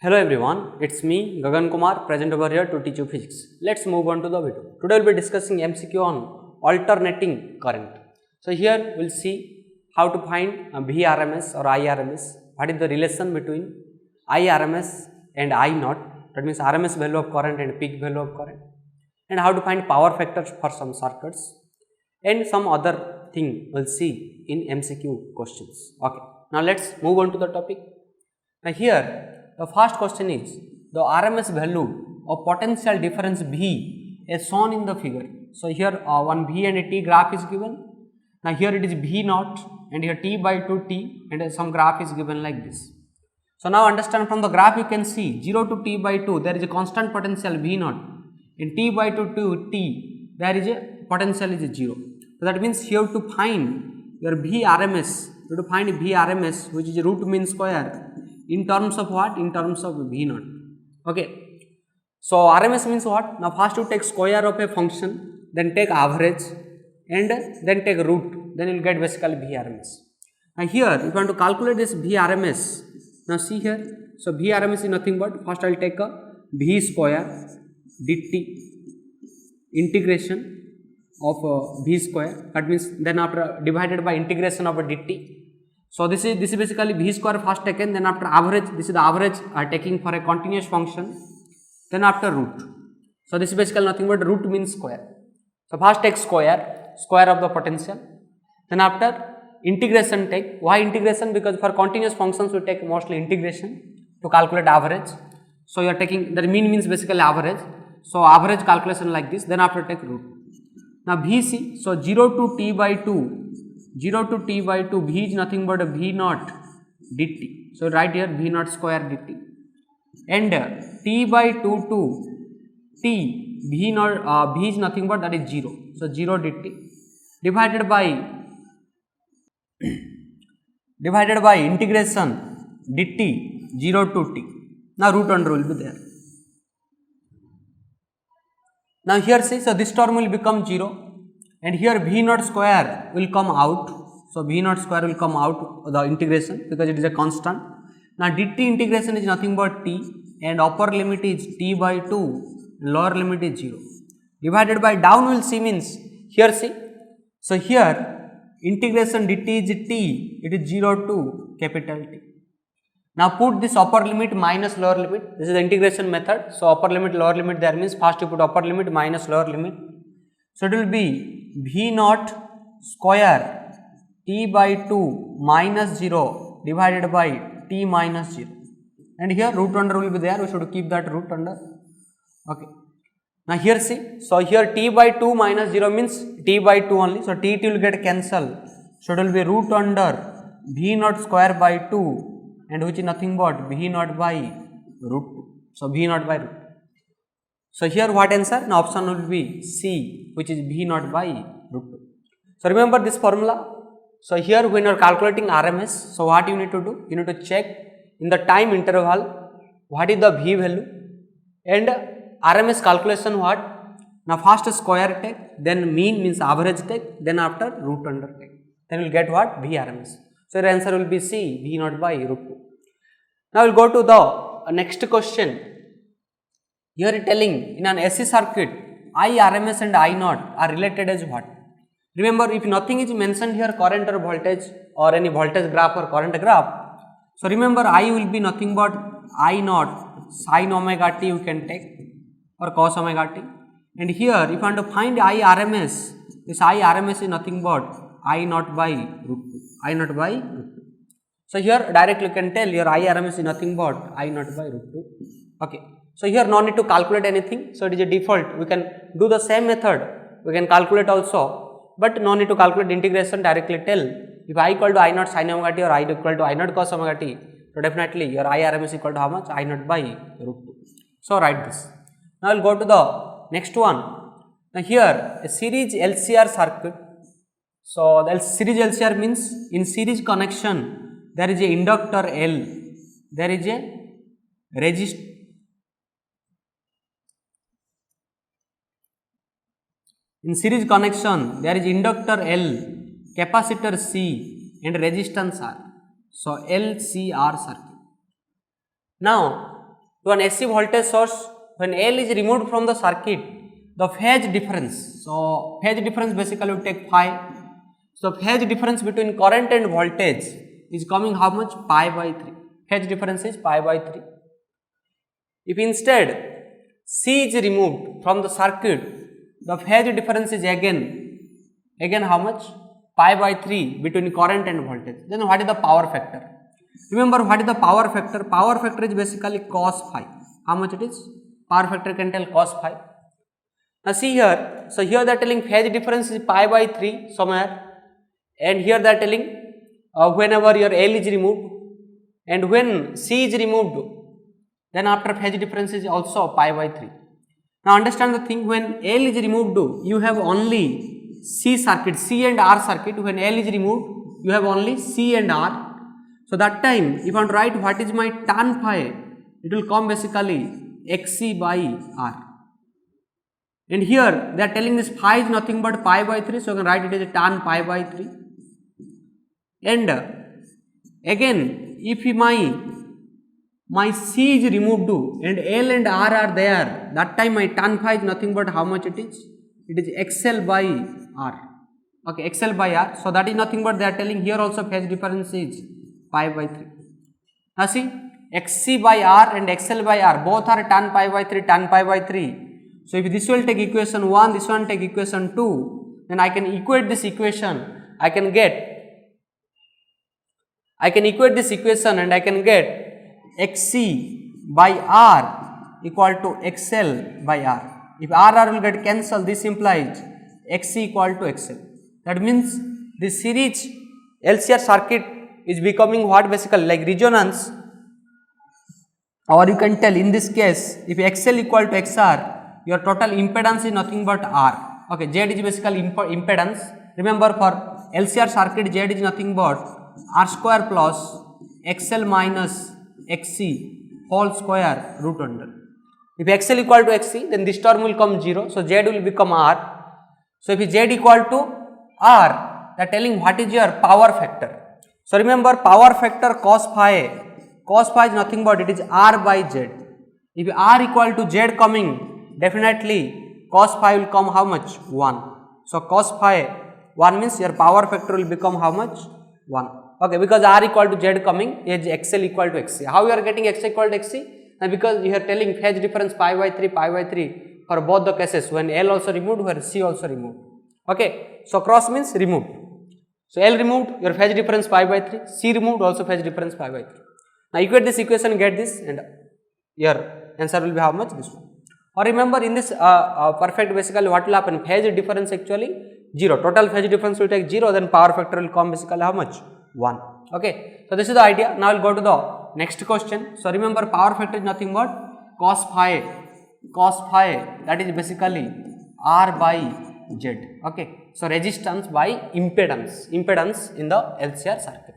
Hello everyone, it's me Gagan Kumar present over here to teach you physics. Let's move on to the video. Today we'll be discussing MCQ on alternating current. So here we'll see how to find VRMS or IRMS. What is the relation between IRMS and I naught, that means RMS value of current and peak value of current, and how to find power factors for some circuits and some other thing we'll see in MCQ questions. Okay, now let's move on to the topic. Now here the first question is the RMS value of potential difference V is shown in the figure. So here one V and a T graph is given. Now here it is V naught and here T by 2 T and some graph is given like this. So now understand, from the graph you can see 0 to T by 2 there is a constant potential V naught. In T by 2 to T there is a potential is 0. So that means you have to find your VRMS. You have to find VRMS, which is root mean square, in terms of what? In terms of V naught. Okay. So RMS means what? Now first you take square of a function, then take average and then take root, then you will get basically VRMS. Now here if you want to calculate this VRMS, now see here, so VRMS is nothing but, first I will take a V square dt integration of V square, that means then after divided by integration of a dt. So this is basically V square first taken, then after average, this is the average taking for a continuous function, then after root. So this is basically nothing but root means square. So first take square of the potential, then after integration take. Why integration? Because for continuous functions we take mostly integration to calculate average. So you are taking, the mean means basically average. So average calculation like this, then after take root. Now VC, so 0 to T by 2. 0 to T by 2, V is nothing but a V naught dt. So right here V naught square dt. And T by 2 to T, V naught, V is nothing but that is 0. So 0 dt divided by integration dt 0 to T. Now root under will be there. Now here see, so this term will become 0. And here V naught square will come out. So V naught square will come out the integration because it is a constant. Now dt integration is nothing but T and upper limit is T by 2, lower limit is 0. Divided by down will see means, here see. So here integration dt is T, it is 0 to capital T. Now put this upper limit minus lower limit, this is the integration method. So upper limit, lower limit there means first you put upper limit minus lower limit. So it will be V naught square T by 2 minus 0 divided by T minus 0. And here root under will be there, we should keep that root under. Okay. Now here see, so here T by 2 minus 0 means T by 2 only. So T will get cancelled. So it will be root under V naught square by 2 and which is nothing but V naught by root 2. So V naught by root 2. So here what answer? Now option will be C, which is V naught by root 2. So remember this formula. So here when you are calculating RMS, so what you need to do? You need to check in the time interval what is the V value and RMS calculation what? Now first square take, then mean means average take, then after root under take. Then you will get what? VRMS. So your answer will be C, V naught by root 2. Now we will go to the next question. Here it telling in an AC circuit, IRMS and I naught are related as what? Remember, if nothing is mentioned here, current or voltage or any voltage graph or current graph. So remember, I will be nothing but I naught sin omega t you can take or cos omega t. And here, if you want to find IRMS, this IRMS is nothing but I naught by root 2. I naught by root 2. So here directly you can tell your IRMS is nothing but I naught by root 2. Okay. So here no need to calculate anything. So it is a default. We can do the same method. We can calculate also, but no need to calculate integration. Directly tell if I equal to I naught sin omega t or I equal to I naught cos omega t. So definitely your IRMS equal to how much? I naught by root 2. So write this. Now we'll go to the next one. Now here a series LCR circuit. So the series LCR means in series connection there is a inductor L, there is a resistor. In series connection, there is inductor L, capacitor C and resistance R. So LCR circuit. Now to an AC voltage source, when L is removed from the circuit, the phase difference. So phase difference basically we take phi. So phase difference between current and voltage is coming how much? Pi by 3. Phase difference is pi by 3. If instead C is removed from the circuit, the phase difference is again how much? Pi by 3 between current and voltage. Then what is the power factor? Remember what is the power factor? Power factor is basically cos phi. How much it is? Power factor can tell cos phi. Now see here, so here they are telling phase difference is pi by 3 somewhere, and here they are telling whenever your L is removed, and when C is removed, then after phase difference is also pi by 3. Now understand the thing, when L is removed, you have only C circuit, C and R circuit. When L is removed, you have only C and R. So that time, if I want to write what is my tan phi, it will come basically XC by R. And here they are telling this phi is nothing but pi by 3, so I can write it as tan pi by 3. And again, if my C is removed and L and R are there, that time my tan phi is nothing but how much it is? It is XL by R. Okay, XL by R. So that is nothing but they are telling here also phase difference is pi by 3. Now see, XC by R and XL by R both are tan pi by 3, tan pi by 3. So if this will take equation 1, this one take equation 2, then I can equate this equation. I can equate this equation and I can get XC by R equal to XL by R. If R will get cancelled, this implies XC equal to XL. That means this series LCR circuit is becoming what basically like resonance, or you can tell in this case if XL equal to XR, your total impedance is nothing but R. Okay, Z is basically impedance. Remember for LCR circuit Z is nothing but R square plus XL minus XC whole square root under. If XL equal to XC, then this term will come 0. So Z will become R. So if Z equal to R, they are telling what is your power factor. So remember power factor cos phi is nothing but it is R by Z. If R equal to Z coming, definitely cos phi will come how much? 1. So cos phi 1 means your power factor will become how much? 1. Okay, because R equal to Z coming is XL equal to XC. How you are getting X equal to XC? Now because you are telling phase difference pi by 3 for both the cases, when L also removed, where C also removed. Okay, so cross means removed. So L removed, your phase difference pi by 3, C removed, also phase difference pi by 3. Now equate this equation, get this, and your answer will be how much? This one. Or remember in this perfect basically what will happen? Phase difference actually 0. Total phase difference will take 0, then power factor will come basically how much? 1. Okay. So this is the idea. Now I will go to the next question. So remember power factor is nothing but cos phi, that is basically R by Z. Okay. So resistance by impedance in the LCR circuit.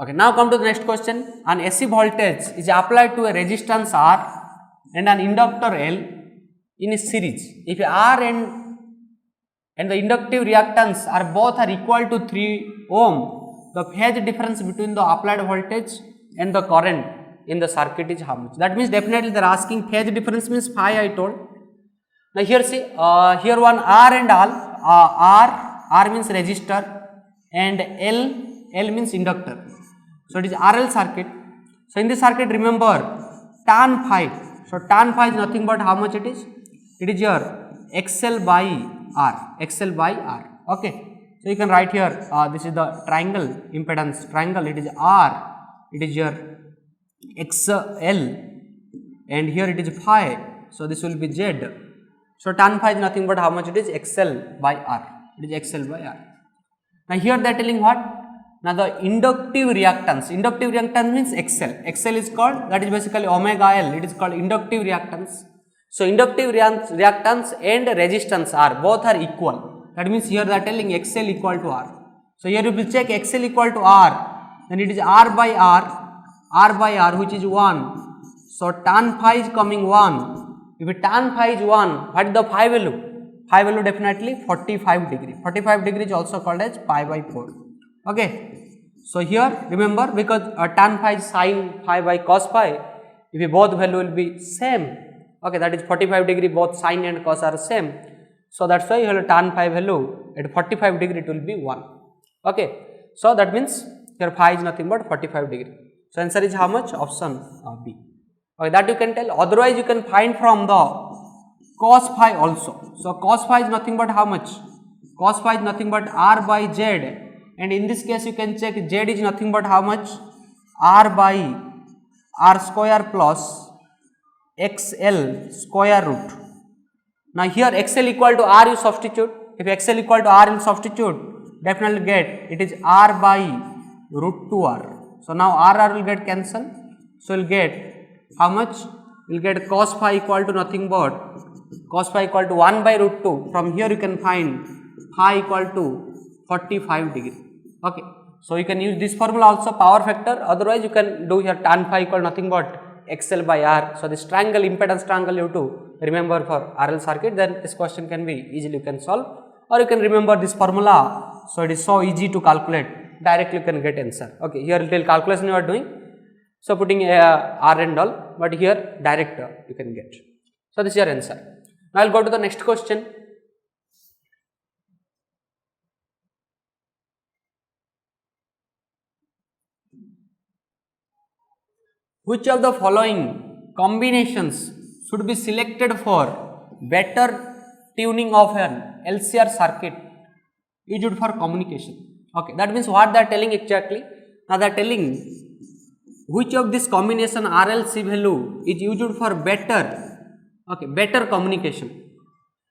Okay, now come to the next question. An AC voltage is applied to a resistance R and an inductor L in a series. If R and the inductive reactance are both equal to 3 ohm, the phase difference between the applied voltage and the current in the circuit is how much? That means definitely they are asking phase difference means phi I told. Now here see, here one R and all, R means resistor and L means inductor. So it is RL circuit. So in this circuit remember tan phi. So tan phi is nothing but how much it is? It is your XL by R. Okay. So you can write here this is the triangle impedance triangle. It is R. It is your XL and here it is phi. So this will be Z. So tan phi is nothing but how much it is? XL by R. It is XL by R. Now here they are telling what? Now the inductive reactance means XL is called, that is basically omega L, it is called inductive reactance. So inductive reactance and resistance both are equal. That means here they are telling XL equal to R. So here you will check XL equal to R, then it is R by R which is 1. So tan phi is coming 1. If tan phi is 1, what is the phi value? Phi value definitely 45 degree. 45 degree is also called as pi by 4. Okay. So here remember, because tan phi is sin phi by cos phi, if both value will be same, okay, that is 45 degree, both sin and cos are same. So that's why here tan phi value at 45 degree it will be 1. Okay, so that means here phi is nothing but 45 degree. So answer is how much? Option B. Okay, that you can tell. Otherwise you can find from the cos phi also. So cos phi is nothing but how much? Cos phi is nothing but r by z, and in this case you can check z is nothing but how much? R by r square plus xl square root. Now here xl equal to r you substitute. If xl equal to r you substitute, definitely get it is r by root 2r. So now r will get cancelled. So you will get how much? You will get cos phi equal to nothing but cos phi equal to 1 by root 2. From here you can find phi equal to 45 degree. Okay. So you can use this formula also, power factor. Otherwise you can do here tan phi equal nothing but XL by R. So this triangle, impedance triangle you have to remember for RL circuit, then this question can be easily you can solve, or you can remember this formula. So it is so easy to calculate, directly you can get answer. Okay, here little calculation you are doing, so putting R and all, but here direct you can get. So this is your answer. Now I will go to the next question. Which of the following combinations should be selected for better tuning of an LCR circuit used for communication? Okay, that means what they are telling exactly? Now they are telling which of this combination RLC value is used for better, okay, better communication.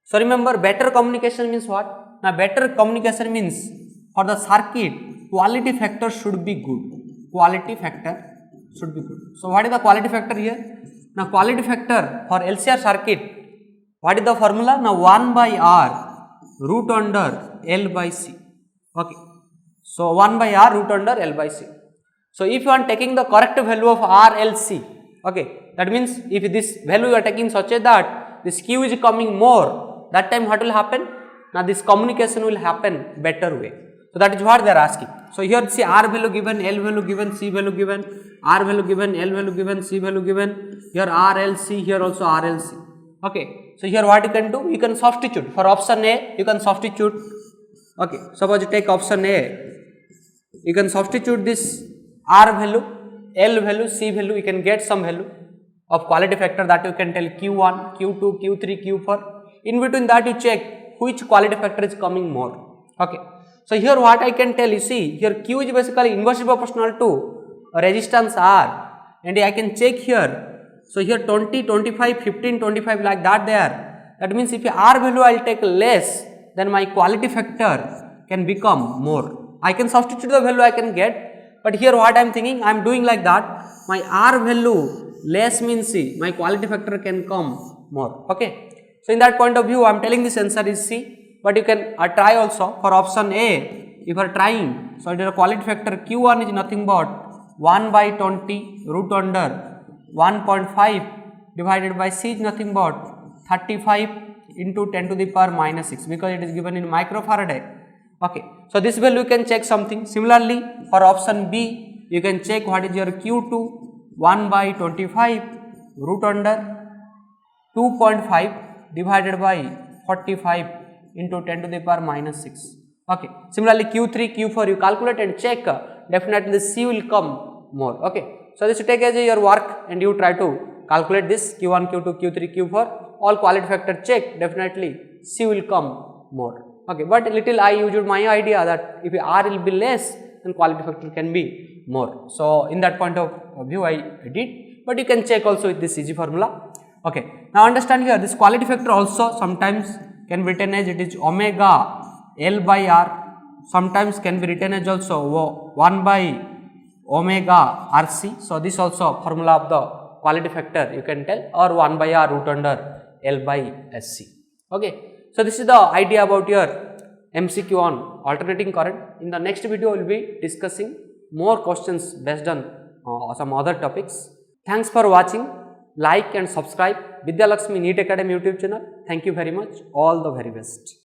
So remember, better communication means what? Now better communication means for the circuit quality factor should be good. Quality factor should be good. So what is the quality factor here? Now quality factor for LCR circuit, what is the formula? Now 1 by R root under L by C. Okay. So 1 by R root under L by C. So if you are taking the correct value of RLC, okay, that means if this value you are taking such a that this Q is coming more, that time what will happen? Now this communication will happen better way. So that is what they are asking. So here see R value given, L value given, C value given, R value given, L value given, C value given, here RLC, here also RLC. Okay. So here what you can do? You can substitute. For option A, you can substitute. Okay. Suppose you take option A, you can substitute this R value, L value, C value, you can get some value of quality factor that you can tell Q1, Q2, Q3, Q4. In between that you check which quality factor is coming more. Okay. So here what I can tell, you see here Q is basically inversely proportional to resistance R, and I can check here. So here 20, 25, 15, 25 like that there. That means if R value I will take less, then my quality factor can become more. I can substitute the value I can get, but here what I am thinking, I am doing like that, my R value less means C, my quality factor can come more. Okay. So in that point of view I am telling this answer is C, but you can try also for option A. If you are trying, so it is a quality factor Q1 is nothing but 1 by 20 root under 1.5 divided by C is nothing but 35 into 10 to the power minus 6, because it is given in microfarad. Okay. So this value you can check something. Similarly for option B, you can check what is your Q2, 1 by 25 root under 2.5 divided by 45 into 10 to the power minus 6. Okay. Similarly Q3, Q4 you calculate and check, definitely the C will come more. Okay. So this you take as your work and you try to calculate this Q1, Q2, Q3, Q4, all quality factor check, definitely C will come more. Okay, but little I used my idea that if R will be less, then quality factor can be more. So in that point of view I did, but you can check also with this easy formula. Okay, now understand here this quality factor also sometimes can be written as it is omega L by R, sometimes can be written as also 1 by omega RC. So this also formula of the quality factor you can tell, or 1 by R root under L by SC. Okay. So this is the idea about your MCQ on alternating current. In the next video we will be discussing more questions based on some other topics. Thanks for watching. Like and subscribe Vidya Lakshmi NEET Academy YouTube channel. Thank you very much. All the very best.